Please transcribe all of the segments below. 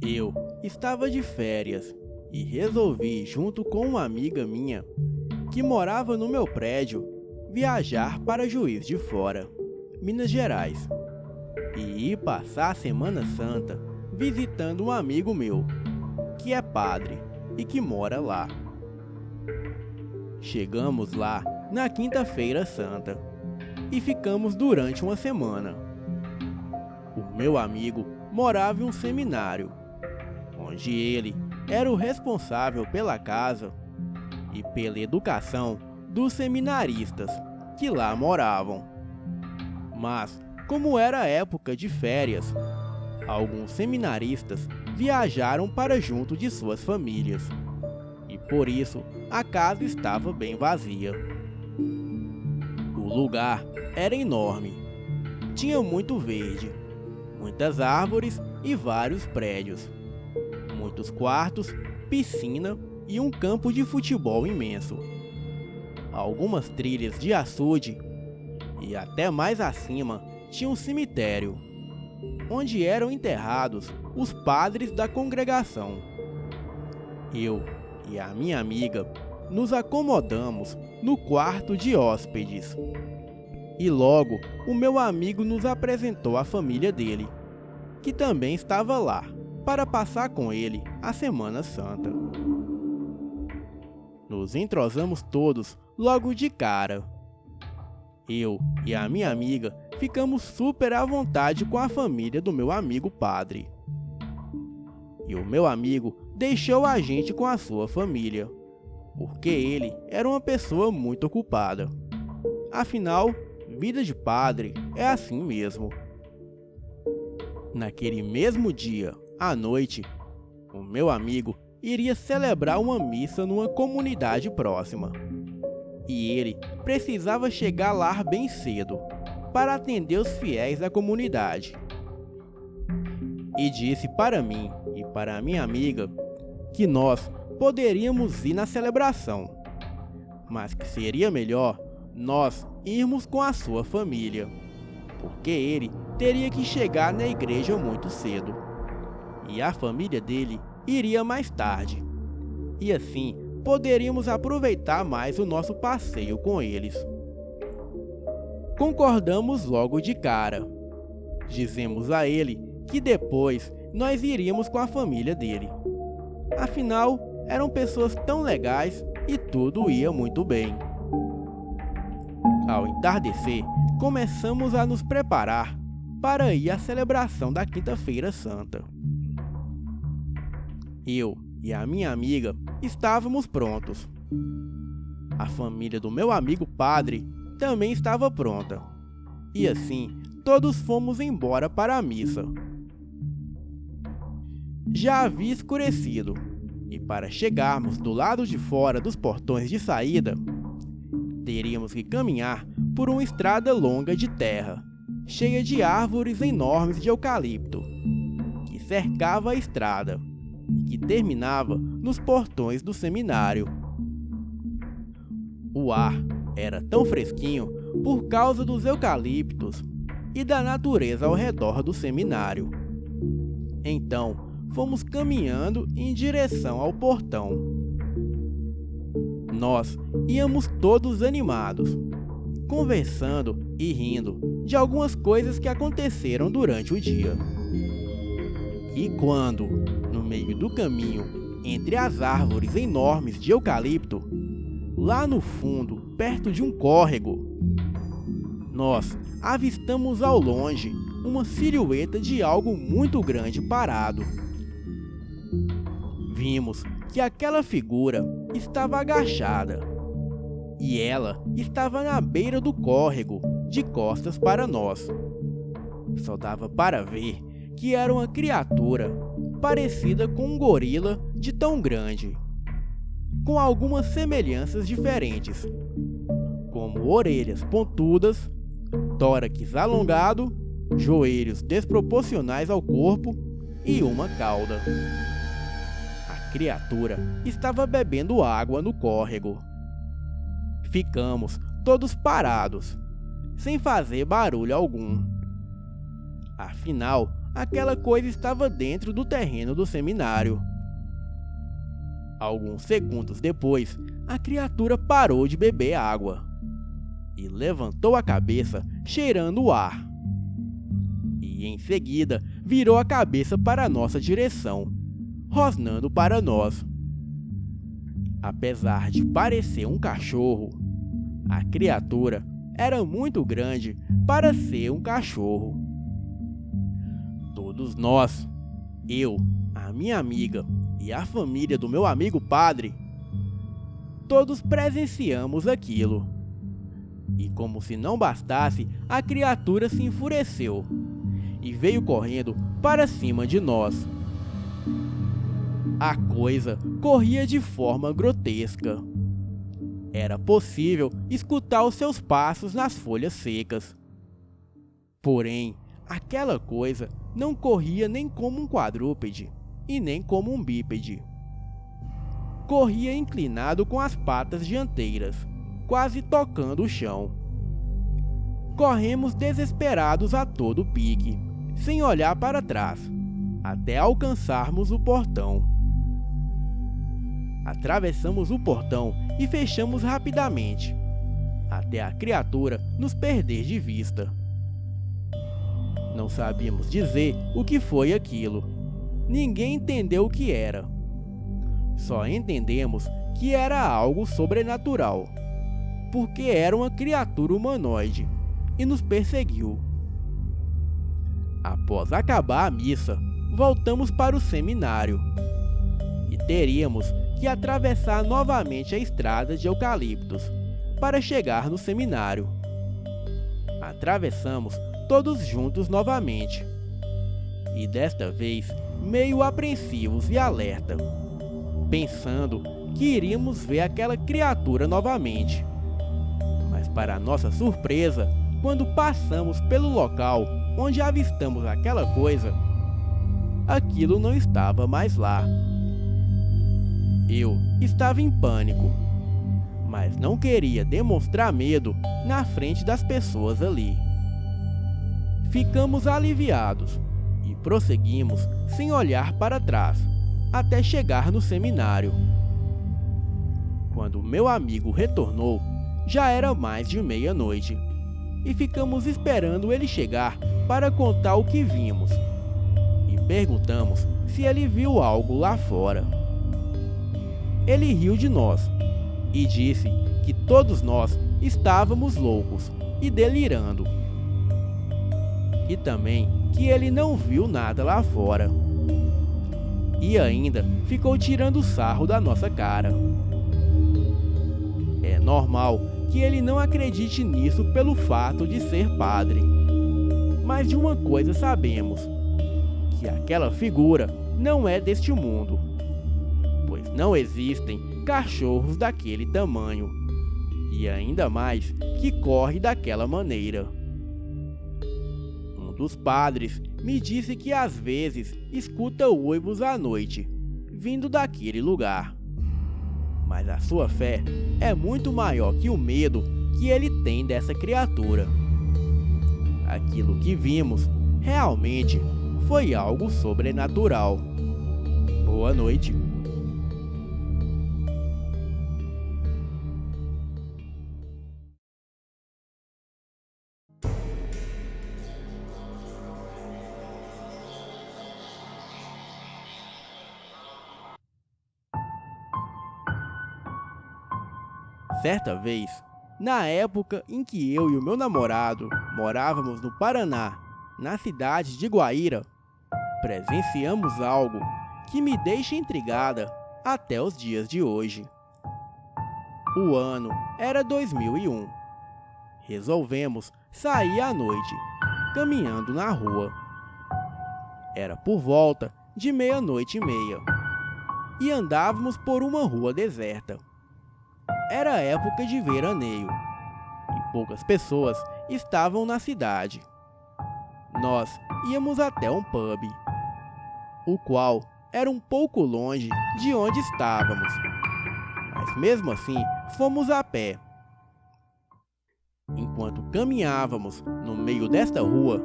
Eu estava de férias e resolvi, junto com uma amiga minha que morava no meu prédio, viajar para Juiz de Fora, Minas Gerais, e ir passar a Semana Santa visitando um amigo meu, que é padre e que mora lá. Chegamos lá na Quinta-feira Santa e ficamos durante uma semana. O meu amigo morava em um seminário, onde ele era o responsável pela casa e pela educação dos seminaristas que lá moravam. Mas, como era época de férias, alguns seminaristas viajaram para junto de suas famílias, e por isso a casa estava bem vazia. O lugar era enorme, tinha muito verde, muitas árvores e vários prédios, muitos quartos, piscina e um campo de futebol imenso, algumas trilhas de açude e até mais acima tinha um cemitério, onde eram enterrados os padres da congregação. Eu e a minha amiga nos acomodamos no quarto de hóspedes. E logo o meu amigo nos apresentou a família dele, que também estava lá para passar com ele a Semana Santa. Nos entrosamos todos logo de cara. Eu e a minha amiga ficamos super à vontade com a família do meu amigo padre. E o meu amigo deixou a gente com a sua família, porque ele era uma pessoa muito ocupada. Afinal, vida de padre é assim mesmo. Naquele mesmo dia, à noite, o meu amigo iria celebrar uma missa numa comunidade próxima. E ele precisava chegar lá bem cedo, para atender os fiéis da comunidade. E disse para mim e para a minha amiga que nós poderíamos ir na celebração, mas que seria melhor nós irmos com a sua família, porque ele teria que chegar na igreja muito cedo, e a família dele iria mais tarde, e assim poderíamos aproveitar mais o nosso passeio com eles. Concordamos logo de cara. Dizemos a ele que depois nós iríamos com a família dele. Afinal, eram pessoas tão legais e tudo ia muito bem. Ao entardecer, começamos a nos preparar para ir à celebração da Quinta-feira Santa. Eu e a minha amiga estávamos prontos. A família do meu amigo padre também estava pronta. E assim, todos fomos embora para a missa. Já havia escurecido, e para chegarmos do lado de fora dos portões de saída, teríamos que caminhar por uma estrada longa de terra, cheia de árvores enormes de eucalipto, que cercava a estrada e que terminava nos portões do seminário. O ar era tão fresquinho por causa dos eucaliptos e da natureza ao redor do seminário. Então, fomos caminhando em direção ao portão. Nós íamos todos animados, conversando e rindo de algumas coisas que aconteceram durante o dia. E quando, no meio do caminho, entre as árvores enormes de eucalipto, lá no fundo, perto de um córrego, nós avistamos ao longe uma silhueta de algo muito grande parado. Vimos que aquela figura estava agachada, e ela estava na beira do córrego, de costas para nós. Só dava para ver que era uma criatura parecida com um gorila de tão grande, com algumas semelhanças diferentes, como orelhas pontudas, tórax alongado, joelhos desproporcionais ao corpo e uma cauda. A criatura estava bebendo água no córrego. Ficamos todos parados, sem fazer barulho algum. Afinal, aquela coisa estava dentro do terreno do seminário. Alguns segundos depois, a criatura parou de beber água e levantou a cabeça, cheirando o ar. E em seguida, virou a cabeça para a nossa direção, rosnando para nós. Apesar de parecer um cachorro, a criatura era muito grande para ser um cachorro. Todos nós, eu, a minha amiga e a família do meu amigo padre, todos presenciamos aquilo. E como se não bastasse, a criatura se enfureceu e veio correndo para cima de nós. A coisa corria de forma grotesca. Era possível escutar os seus passos nas folhas secas. Porém, aquela coisa não corria nem como um quadrúpede e nem como um bípede. Corria inclinado com as patas dianteiras, quase tocando o chão. Corremos desesperados a todo pique, sem olhar para trás, até alcançarmos o portão. Atravessamos o portão e fechamos rapidamente, até a criatura nos perder de vista. Não sabíamos dizer o que foi aquilo. Ninguém entendeu o que era. Só entendemos que era algo sobrenatural, porque era uma criatura humanoide e nos perseguiu. Após acabar a missa, voltamos para o seminário e teríamos que atravessar novamente a estrada de eucaliptos para chegar no seminário. Atravessamos todos juntos novamente, e desta vez meio apreensivos e alerta, pensando que iríamos ver aquela criatura novamente. Mas para nossa surpresa, quando passamos pelo local onde avistamos aquela coisa, aquilo não estava mais lá. Eu estava em pânico, mas não queria demonstrar medo na frente das pessoas ali. Ficamos aliviados e prosseguimos sem olhar para trás, até chegar no seminário. Quando meu amigo retornou, já era mais de meia-noite, e ficamos esperando ele chegar para contar o que vimos, e perguntamos se ele viu algo lá fora. Ele riu de nós e disse que todos nós estávamos loucos e delirando, e também que ele não viu nada lá fora. E ainda ficou tirando sarro da nossa cara. É normal que ele não acredite nisso pelo fato de ser padre. Mas de uma coisa sabemos, que aquela figura não é deste mundo, pois não existem cachorros daquele tamanho, e ainda mais que corre daquela maneira. Um dos padres me disse que às vezes escuta uivos à noite, vindo daquele lugar. Mas a sua fé é muito maior que o medo que ele tem dessa criatura. Aquilo que vimos realmente foi algo sobrenatural. Boa noite. Certa vez, na época em que eu e o meu namorado morávamos no Paraná, na cidade de Guaíra, presenciamos algo que me deixa intrigada até os dias de hoje. O ano era 2001. Resolvemos sair à noite, caminhando na rua. Era por volta de 00:30 e andávamos por uma rua deserta. Era época de veraneio e poucas pessoas estavam na cidade. Nós íamos até um pub, o qual era um pouco longe de onde estávamos, mas mesmo assim fomos a pé. Enquanto caminhávamos no meio desta rua,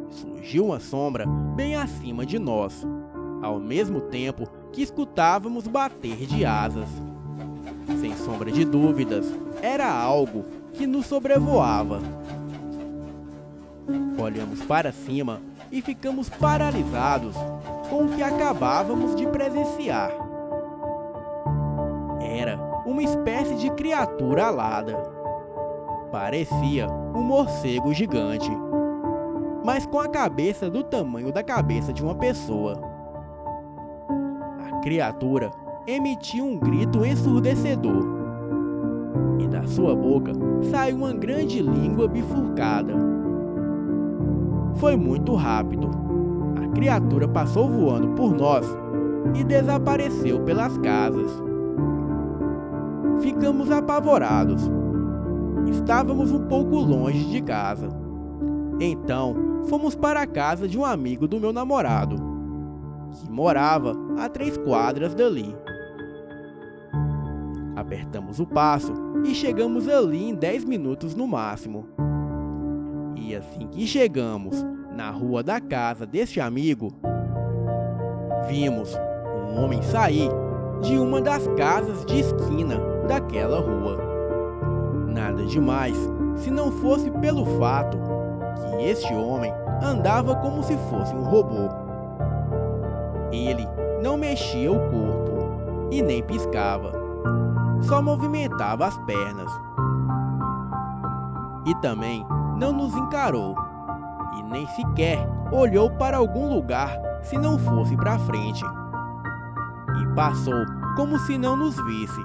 surgiu uma sombra bem acima de nós, ao mesmo tempo que escutávamos bater de asas. Sem sombra de dúvidas, era algo que nos sobrevoava. Olhamos para cima e ficamos paralisados com o que acabávamos de presenciar. Era uma espécie de criatura alada. Parecia um morcego gigante, mas com a cabeça do tamanho da cabeça de uma pessoa. A criatura emitia um grito ensurdecedor, e da sua boca saiu uma grande língua bifurcada. Foi muito rápido. A criatura passou voando por nós e desapareceu pelas casas. Ficamos apavorados. Estávamos um pouco longe de casa. Então, fomos para a casa de um amigo do meu namorado, que morava a 3 quadras dali. Apertamos o passo e chegamos ali em 10 minutos no máximo. E assim que chegamos na rua da casa deste amigo, vimos um homem sair de uma das casas de esquina daquela rua. Nada demais se não fosse pelo fato que este homem andava como se fosse um robô. Ele não mexia o corpo e nem piscava, só movimentava as pernas. E também não nos encarou e nem sequer olhou para algum lugar se não fosse para frente. E passou como se não nos visse.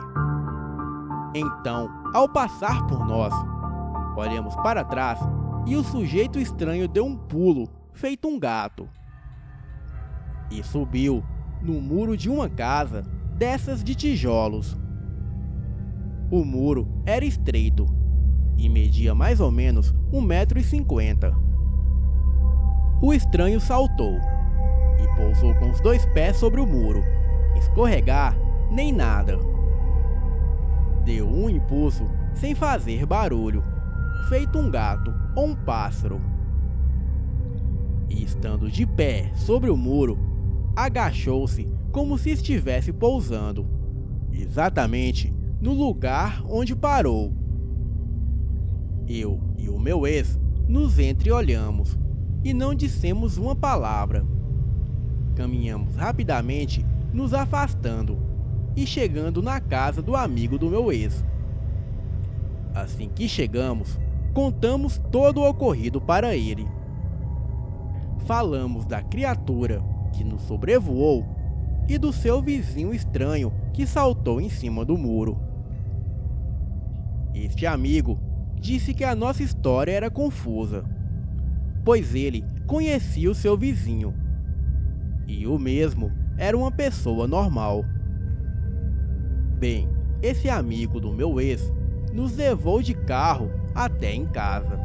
Então, ao passar por nós, olhamos para trás e o sujeito estranho deu um pulo, feito um gato, e subiu no muro de uma casa dessas de tijolos. O muro era estreito e media mais ou menos 1,50 m. O estranho saltou e pousou com os 2 pés sobre o muro, escorregar nem nada. Deu um impulso sem fazer barulho, feito um gato ou um pássaro. E estando de pé sobre o muro, agachou-se como se estivesse pousando, exatamente no lugar onde parou. Eu e o meu ex nos entreolhamos e não dissemos uma palavra. Caminhamos rapidamente, nos afastando e chegando na casa do amigo do meu ex. Assim que chegamos, contamos todo o ocorrido para ele. Falamos da criatura que nos sobrevoou e do seu vizinho estranho que saltou em cima do muro. Este amigo disse que a nossa história era confusa, pois ele conhecia o seu vizinho, e o mesmo era uma pessoa normal. Bem, esse amigo do meu ex nos levou de carro até em casa.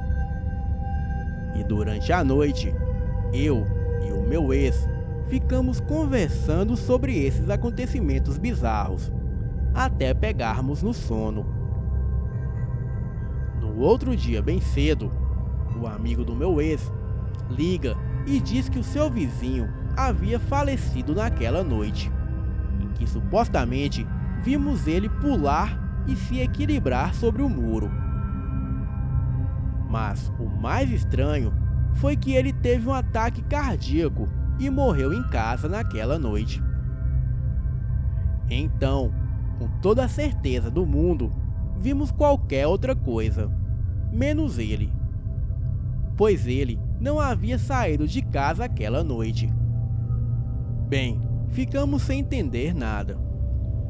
E durante a noite, eu e o meu ex ficamos conversando sobre esses acontecimentos bizarros, até pegarmos no sono. No outro dia bem cedo, o amigo do meu ex liga e diz que o seu vizinho havia falecido naquela noite, em que supostamente vimos ele pular e se equilibrar sobre o muro. Mas o mais estranho foi que ele teve um ataque cardíaco e morreu em casa naquela noite. Então, com toda a certeza do mundo, vimos qualquer outra coisa, menos ele, pois ele não havia saído de casa aquela noite. Bem, ficamos sem entender nada,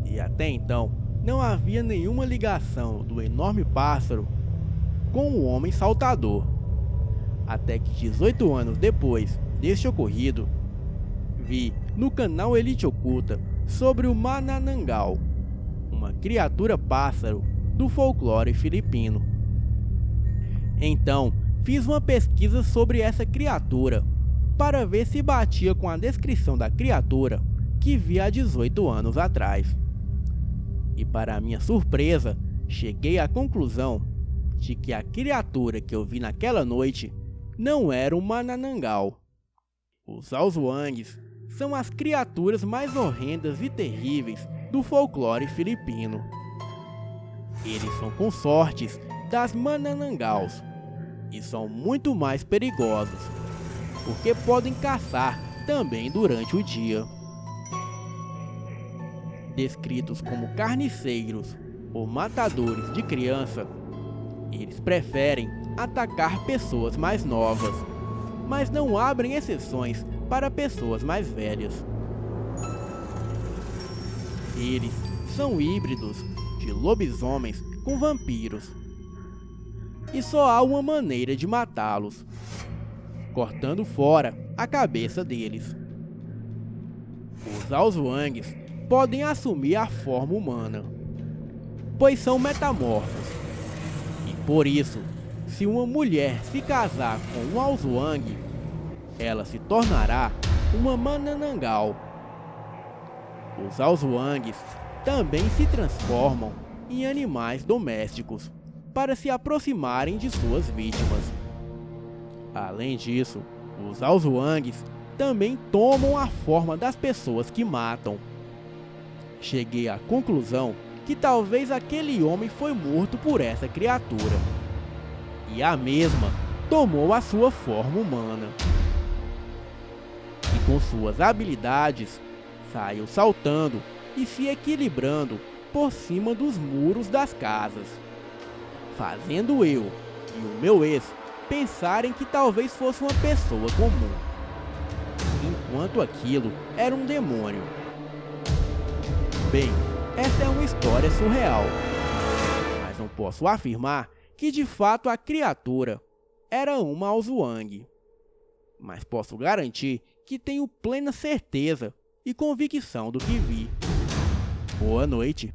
e até então não havia nenhuma ligação do enorme pássaro com o homem saltador. Até que 18 anos depois deste ocorrido, vi no canal Elite Oculta sobre o Manananggal, uma criatura pássaro do folclore filipino. Então, fiz uma pesquisa sobre essa criatura para ver se batia com a descrição da criatura que vi há 18 anos atrás. E para minha surpresa, cheguei à conclusão de que a criatura que eu vi naquela noite não era um Manananggal. Os Aosuangues são as criaturas mais horrendas e terríveis do folclore filipino. Eles são consortes das Manananggals e são muito mais perigosos, porque podem caçar também durante o dia. Descritos como carniceiros ou matadores de criança, eles preferem atacar pessoas mais novas, mas não abrem exceções para pessoas mais velhas. Eles são híbridos de lobisomens com vampiros, e só há uma maneira de matá-los: cortando fora a cabeça deles. Os Aosuangues podem assumir a forma humana, pois são metamorfos, e por isso, se uma mulher se casar com um Aosuang, ela se tornará uma Manananggal. Os Aosuangues também se transformam em animais domésticos para se aproximarem de suas vítimas. Além disso, os Aosuangues também tomam a forma das pessoas que matam. Cheguei à conclusão que talvez aquele homem foi morto por essa criatura, e a mesma tomou a sua forma humana. E com suas habilidades, saiu saltando e se equilibrando por cima dos muros das casas, fazendo eu e o meu ex pensarem que talvez fosse uma pessoa comum, enquanto aquilo era um demônio. Bem, essa é uma história surreal, mas não posso afirmar que de fato a criatura era uma Aosuang, mas posso garantir que tenho plena certeza e convicção do que vi. Boa noite.